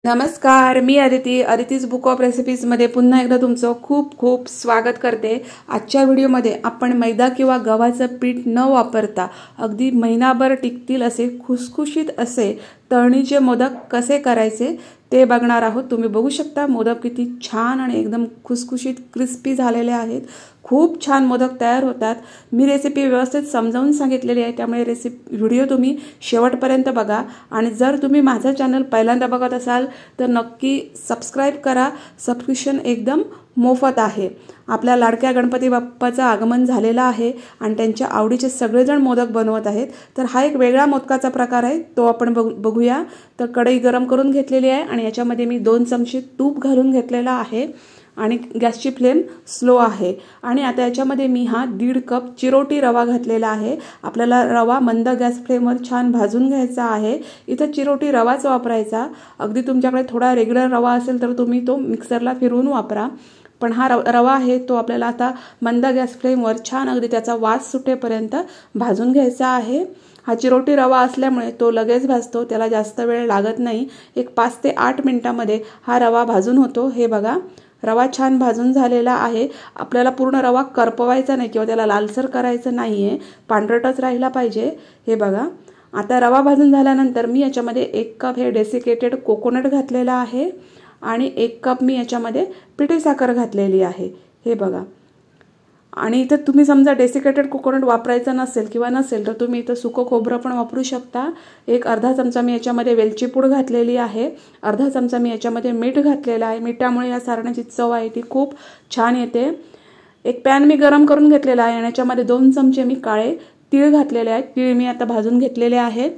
नमस्कार, मी अदितीज book of रेसिपीजमध्ये पुन्हा एकदा तुमचं खूप खूप स्वागत करते। आजच्या व्हिडिओमध्ये आपण मैदा किंवा गव्हाचं पीठ न वापरता अगदी महिनाभर टिकतील असे खुसखुशीत असे तळणीचे मोदक कसे करायचे ते बघणार आहोत। तुम्ही बघू शकता मोदक किती छान आणि एकदम खुसखुशीत क्रिस्पी झालेले आहेत। खूप छान मोदक तयार होतात। मी रेसिपी व्यवस्थित समजावून सांगितलेली आहे, त्यामुळे व्हिडिओ तुम्ही शेवटपर्यंत बघा। आणि जर तुम्ही माझा चॅनल पहिल्यांदा बघत असाल तर नक्की सबस्क्राइब करा। सबस्क्रिप्शन एकदम मोफत आहे। आपल्या लाडक्या गणपती बाप्पाचं आगमन झालेलं आहे आणि त्यांच्या आवडीचे सगळेजण मोदक बनवत आहेत। तर हा एक वेगळा मोदकाचा प्रकार आहे, तो आपण बघूया। तर कढई गरम करून घेतलेली आहे आणि याच्यामध्ये मी 2 चमचे तूप घालून घेतलेला आहे आणि गॅसची फ्लेम स्लो आहे। आणि आता याच्यामध्ये मी हा 1.5 कप चिरोटी रवा घातलेला आहे। आपल्याला रवा मंद गॅस फ्लेमवर छान भाजून घ्यायचा आहे। इथं चिरोटी रवाच वापरायचा। अगदी तुमच्याकडे थोडा रेग्युलर रवा असेल तर तुम्ही तो मिक्सरला फिरवून वापरा, पण हा रवा आहे तो आपल्याला आता मंद गॅस फ्लेमवर छान अगदी त्याचा वास सुटेपर्यंत भाजून घ्यायचा आहे। हा चिरोटी रवा असल्यामुळे तो लगेच भाजतो, त्याला जास्त वेळ लागत नाही। एक 5 ते 8 मिनिटांमध्ये हा रवा भाजून होतो। हे बघा, रवा छान भाजून झालेला आहे। आपल्याला पूर्ण रवा करपवायचा नाही किंवा त्याला लालसर करायचं नाहीये, पांढरटच राहिला पाहिजे। हे बघा, आता रवा भाजून झाल्यानंतर मी याच्यामध्ये 1 कप हे डेसिकेटेड कोकोनट घातलेला आहे आणि 1 कप मी याच्यामध्ये पिठी साखर घातलेली आहे। हे बघा, आणि इथं तुम्ही समजा डेसिकेटेड कोकोनट वापरायचं नसेल तर तुम्ही इथं सुकं खोबरं पण वापरू शकता। एक अर्धा चमचा मी याच्यामध्ये वेलची पूड घातलेली आहे। अर्धा चमचा मी याच्यामध्ये मीठ घातलेलं आहे। मिठामुळे या सारणाची चव आहे ती खूप छान येते। एक पॅन मी गरम करून घेतलेला आहे आणि याच्यामध्ये 2 चमचे मी काळे तीळ घातलेले आहेत। तीळ मी आता भाजून घेतलेले आहेत।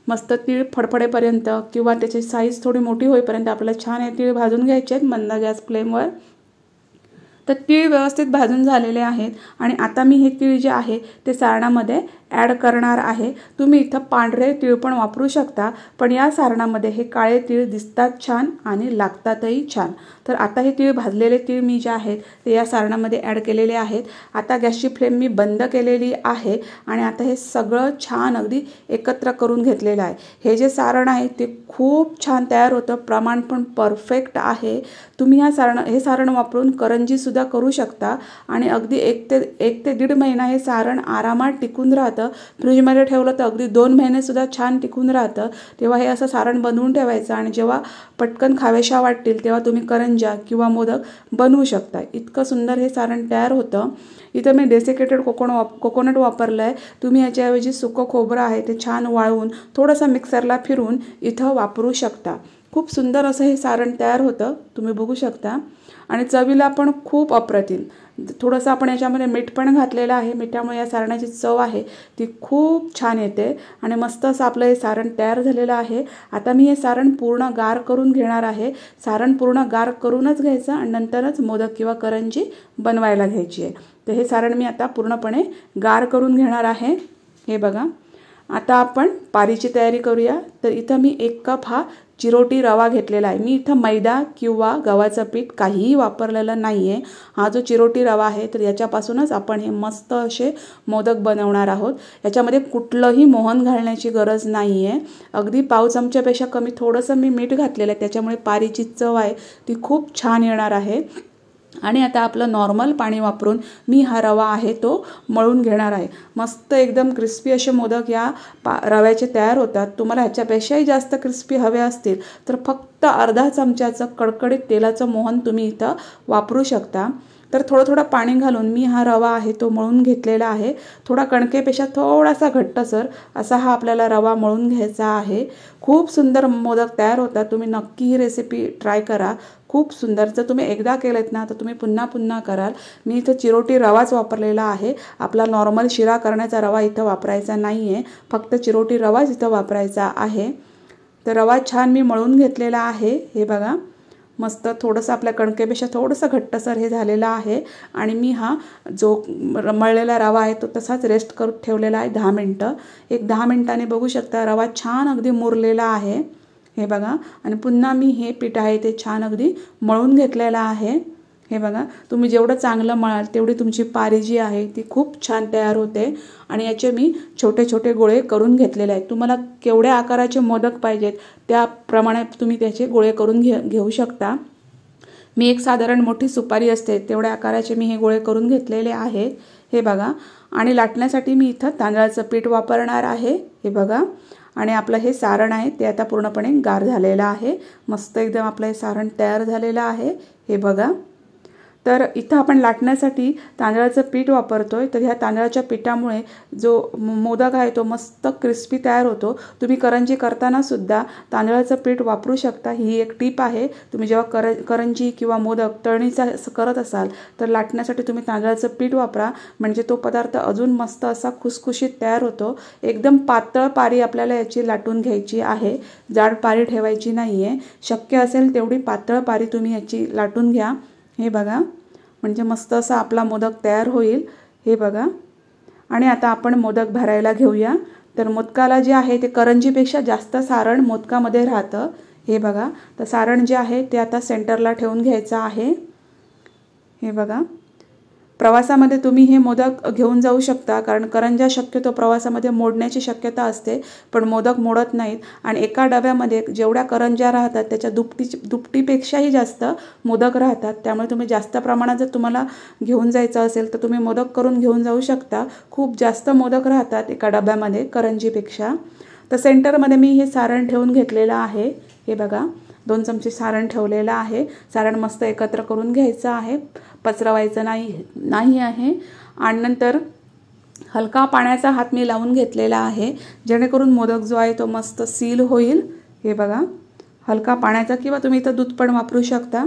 मस्त तीळ फडफडेपर्यंत किंवा त्याची साईज थोडी मोठी होईपर्यंत आपल्याला छान हे तीळ भाजून घ्यायचे आहेत मंद गॅस फ्लेमवर। तर तीळ व्यवस्थित भाजून झालेले आहेत आणि आता मी हे तीळ जे आहे ते सारणामध्ये ॲड करणार आहे। तुम्ही इथं पांढरे तीळ पण वापरू शकता, पण या सारणामध्ये हे काळे तीळ दिसतात छान आणि लागतातही छान। तर आता हे तीळ भाजलेले तीळ मी जे आहेत ते या सारणामध्ये ॲड केलेले आहेत। आता गॅसची फ्लेम मी बंद केलेली आहे आणि आता हे सगळं छान अगदी एकत्र करून घेतलेलं आहे। हे जे सारण आहे ते खूप छान तयार होतं, प्रमाण पण परफेक्ट आहे। तुम्ही हे सारण वापरून करंजी सुद्धा करू शकता आणि अगदी 1 ते 1.5 महिना हे सारण आरामात टिकून राहतं। फ्रीजमध्ये ठेवलं तर अगदी 2 महिने सुद्धा छान टिकून राहतं। तेव्हा हे असं सारण बनवून ठेवायचं आणि जेव्हा पटकन खावेशा वाटतील तेव्हा तुम्ही करंज्या किंवा मोदक बनवू शकता। इतकं सुंदर हे सारण तयार होतं। इथं मी डेसिकेटेड कोकोनट वापरलं आहे। तुम्ही याच्याऐवजी सुकं खोबरं आहे ते छान वाळवून थोडंसं मिक्सरला फिरवून इथं वापरू शकता। खूप सुंदर असं हे सारण तयार होतं, तुम्ही बघू शकता। आणि चवीला पण खूप अप्रतिम। थोडंसं आपण याच्यामध्ये मीठ पण घातलेलं आहे। मिठामुळे या सारणाची चव आहे ती खूप छान येते आणि मस्त असं आपलं हे सारण तयार झालेलं आहे। आता मी हे सारण पूर्ण गार करून घेणार आहे। सारण पूर्ण गार करूनच घ्यायचं आणि नंतरच मोदक किंवा करंजी बनवायला घ्यायची आहे। तर हे सारण मी आता पूर्णपणे गार करून घेणार आहे। हे बघा, आता आपण पारीची तयारी करूया। तर इथं मी 1 कप हा चिरोटी रवा घेतलेला आहे। मी इथं मैदा किंवा गव्हाचं पीठ काहीही वापरलेलं नाही आहे। हा जो चिरोटी रवा आहे तर याच्यापासूनच आपण हे मस्त असे मोदक बनवणार आहोत। याच्यामध्ये कुठलंही मोहन घालण्याची गरज नाही आहे। अगदी पाव चमच्यापेक्षा कमी थोडंसं मी मीठ घातलेलं आहे, त्याच्यामुळे पारीची चव आहे ती खूप छान येणार आहे। आणि आता आपलं नॉर्मल पाणी वापरून मी हा रवा आहे तो मळून घेणार आहे। मस्त एकदम क्रिस्पी असे मोदक या रव्याचे तयार होतात। तुम्हाला ह्याच्यापेक्षाही जास्त क्रिस्पी हवे असतील तर फक्त अर्धा चमच्याचं कडकडीत तेलाचं मोहन तुम्ही इथं वापरू शकता। तर थोडं पाणी घालून मी हा रवा आहे तो मळून घेतलेला आहे। थोडा कणकेपेक्षा थोडासा घट्टसर असा हा आपल्याला रवा मळून घ्यायचा आहे। खूप सुंदर मोदक तयार होतात। तुम्ही नक्की ही रेसिपी ट्राय करा, खूप सुंदर। जर तुम्ही एकदा केलेत ना तर तुम्ही पुन्हा पुन्हा कराल। मी इथं चिरोटी रवाच वापरलेला आहे। आपला नॉर्मल शिरा करण्याचा रवा इथं वापरायचा नाही आहे, फक्त चिरोटी रवाच इथं वापरायचा आहे। तर रवा छान मी मळून घेतलेला आहे। हे बघा, मस्त थोडंसं आपल्या कणकेपेक्षा थोडंसं घट्टसर हे झालेलं आहे। आणि मी हा जो मळलेला रवा आहे तो तसाच रेस्ट करून ठेवलेला आहे 10 मिनटं। एक 10 मिनिटांनी बघू शकता रवा छान अगदी मुरलेला आहे। हे बघा, आणि पुन्हा मी हे पीठ आहे ते छान अगदी मळून घेतलेलं आहे। हे बघा, तुम्ही जेवढं चांगलं मळाल तेवढी तुमची पारी जी आहे ती खूप छान तयार होते. आणि याचे मी छोटे छोटे गोळे करून घेतलेले आहेत. तुम्हाला केवढ्या आकाराचे मोदक पाहिजेत त्याप्रमाणे तुम्ही त्याचे गोळे करून घेऊ शकता. मी एक साधारण मोठी सुपारी असते तेवढ्या आकाराचे मी हे गोळे करून घेतलेले आहेत. हे बघा, आणि लाटण्यासाठी मी इथं तांदळाचं पीठ वापरणार आहे. हे बघा, आणि आपलं हे सारण आहे ते आता पूर्णपणे गार झालेलं आहे. मस्त एकदम आपलं हे सारण तयार झालेलं आहे. हे बघा, तर इथं आपण लाटण्यासाठी तांदळाचं पीठ वापरतोय. तर ह्या तांदळाच्या पिठामुळे जो मोदक आहे तो मस्त क्रिस्पी तयार होतो. तुम्ही करंजी करताना सुद्धा तांदळाचं पीठ वापरू शकता. ही एक टीप आहे. तुम्ही जेव्हा करंजी किंवा मोदक तळणीचा करत असाल तर लाटण्यासाठी तुम्ही तांदळाचं पीठ वापरा, म्हणजे तो पदार्थ अजून मस्त असा खुसखुशीत तयार होतो. एकदम पातळ पारी आपल्याला याची लाटून घ्यायची आहे, जाड पारी ठेवायची नाही आहे. शक्य असेल तेवढी पातळ पारी तुम्ही याची लाटून घ्या. हे बघा, म्हणजे मस्त असा आपला मोदक तयार होईल. हे बघा, आणि आता आपण मोदक भरायला घेऊया. तर मोदकाला जे आहे ते करंजीपेक्षा जास्त सारण मोदकामध्ये राहतं. हे बघा, तर सारण जे आहे ते आता सेंटरला ठेवून घ्यायचं आहे. हे बघा, प्रवासामध्ये तुम्ही हे मोदक घेऊन जाऊ शकता, कारण करंज्या शक्यतो प्रवासामध्ये मोडण्याची शक्यता असते, पण मोदक मोडत नाहीत. आणि एका डब्यामध्ये जेवढ्या करंज्या राहतात त्याच्या दुपटीपेक्षाही जास्त मोदक राहतात. त्यामुळे तुम्ही जास्त प्रमाणात जर तुम्हाला घेऊन जायचं असेल तर तुम्ही मोदक करून घेऊन जाऊ शकता. खूप जास्त मोदक राहतात एका डब्यामध्ये करंजीपेक्षा. तर सेंटरमध्ये मी हे सारण ठेवून घेतलेलं आहे. हे बघा, 2 चमचे सारण ठेवलेलं आहे. सारण मस्त एकत्र करून घ्यायचं आहे, पसरवायचं नाही आहे. आणि नंतर हलका पाण्याचा हात मी लावून घेतलेला आहे, जेणेकरून मोदक जो आहे तो मस्त सील होईल. हे बघा, हलका पाण्याचा किंवा तुम्ही इथं दूध पण वापरू शकता.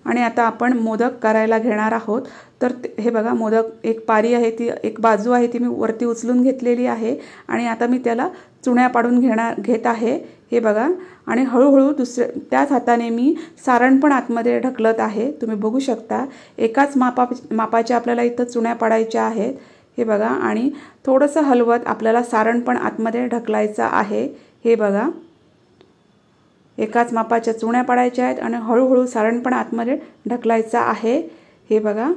आणि आता आपण मोदक करायला घेणार आहोत. तर हे बघा, मोदक एक पारी आहे ती एक बाजू आहे ती मी वरती उचलून घेतलेली आहे. आणि आता मी त्याला चुण्या पाडून घेत आहे. हे बघा, आणि हळूहळू त्याच हाताने मी सारण पण आतमध्ये ढकलत आहे. तुम्ही बघू शकता, एकाच मापाच्या आपल्याला इथं चुण्या पाडायच्या आहेत. हे बघा, आणि थोडंसं हलवत आपल्याला सारण पण आतमध्ये ढकलायचं आहे. हे बघा, एकाच मापाच्या चुण्या पाडायच्या आहेत आणि हळूहळू सारण पण आतमध्ये ढकलायचं आहे. हे बघा,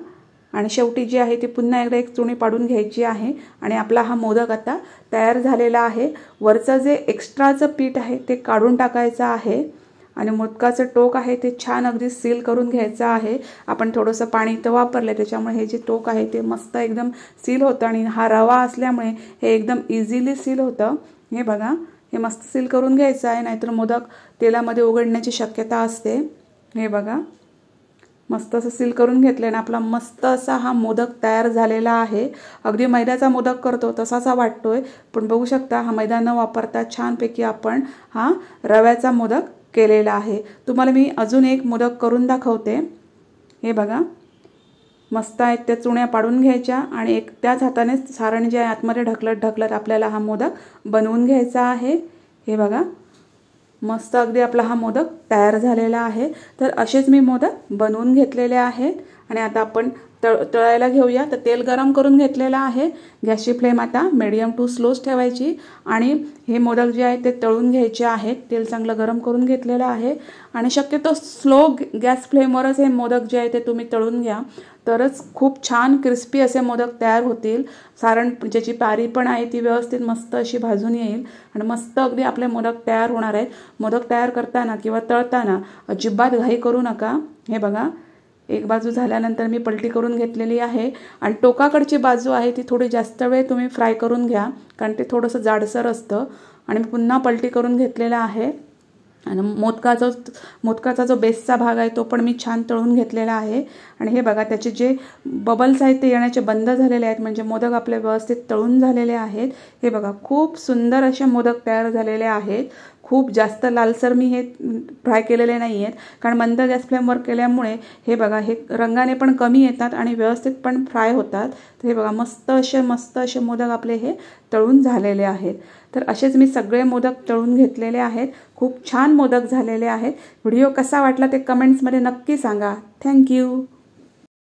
आणि शेवटी जी आहे ती पुन्हा एकदा एक चुणी पाडून घ्यायची आहे. आणि आपला हा मोदक आता तयार झालेला आहे. वरचं जे एक्स्ट्राचं पीठ आहे ते काढून टाकायचं आहे. आणि मोदकाचं टोक आहे ते छान अगदी सील करून घ्यायचं आहे. आपण थोडंसं पाणी इथं वापरलं त्याच्यामुळे हे जे टोक आहे ते मस्त एकदम सील होतं. आणि हा रवा असल्यामुळे हे एकदम इझिली सील होतं. हे बघा, हे मस्त सील करून घ्यायचं आहे, नाहीतर मोदक तेलामध्ये उघडण्याची शक्यता असते. हे बघा, मस्त असं सील करून घेतलं आणि आपला मस्त असा हा मोदक तयार झालेला आहे. अगदी मैद्याचा मोदक करतो तसाच वाटतोय, पण बघू शकता हा मैदा न वापरता छानपैकी आपण हा रव्याचा मोदक केलेला आहे. तुम्हाला मी अजून एक मोदक करून दाखवते. हे बघा, मस्त आहेत त्या चुण्या पाडून घ्यायच्या आणि त्याच हाताने सारण जे आतमध्ये ढकलत आपल्याला हा मोदक बनवून घ्यायचा आहे. हे बघा, मस्त अगदी आपला हा मोदक तयार झालेला आहे. तर असेच मी मोदक बनवून घेतलेले आहेत. आणि आता आपण तळायला घेऊया. तर तेल गरम करून घेतलेलं आहे. गॅसची फ्लेम आता मीडियम टू स्लोच ठेवायची आणि हे मोदक जे आहेत ते तळून घ्यायचे आहेत. तेल चांगलं गरम करून घेतलेलं आहे आणि शक्यतो स्लो गॅस फ्लेमवरच हे मोदक जे आहे ते तुम्ही तळून घ्या, तरच खूप छान क्रिस्पी असे मोदक तयार होतील. सारण ज्याची पारी पण आहे ती व्यवस्थित मस्त अशी भाजून येईल आणि मस्त अगदी आपले मोदक तयार होणार आहेत. मोदक तयार करताना किंवा तळताना अजिबात घाई करू नका. हे बघा, एक बाजू झाल्यानंतर मी पलटी करून घेतलेली आहे आणि टोकाकडची बाजू आहे ती थोडी जास्त वेळ तुम्ही फ्राय करून घ्या, कारण ते थोडंसं जाडसर असतं. आणि मी पुन्हा पलटी करून घेतलेला आहे आणि मोदकाचा जो बेसचा भाग आहे तो पण मी छान तळून घेतलेला आहे. आणि हे बघा, त्याचे जे बबल्स आहेत ते येण्याचे बंद झालेले आहेत, म्हणजे मोदक आपले व्यवस्थित तळून झालेले आहेत. हे बघा, खूप सुंदर असे मोदक तयार झालेले आहेत. खूप जास्त लालसर मी हे फ्राय केलेले नाही आहेत, कारण मंद गॅस फ्लेमवर केल्यामुळे हे बघा हे रंगाने पण कमी येतात आणि व्यवस्थित पण फ्राय होतात. तर हे बघा, मस्त असे मोदक आपले हे तळून झालेले आहेत. तर असेच मी सगळे मोदक तळून घेतलेले आहेत. खूप छान मोदक झालेले आहेत. व्हिडिओ कसा वाटला ते कमेंट्समध्ये नक्की सांगा. थँक्यू.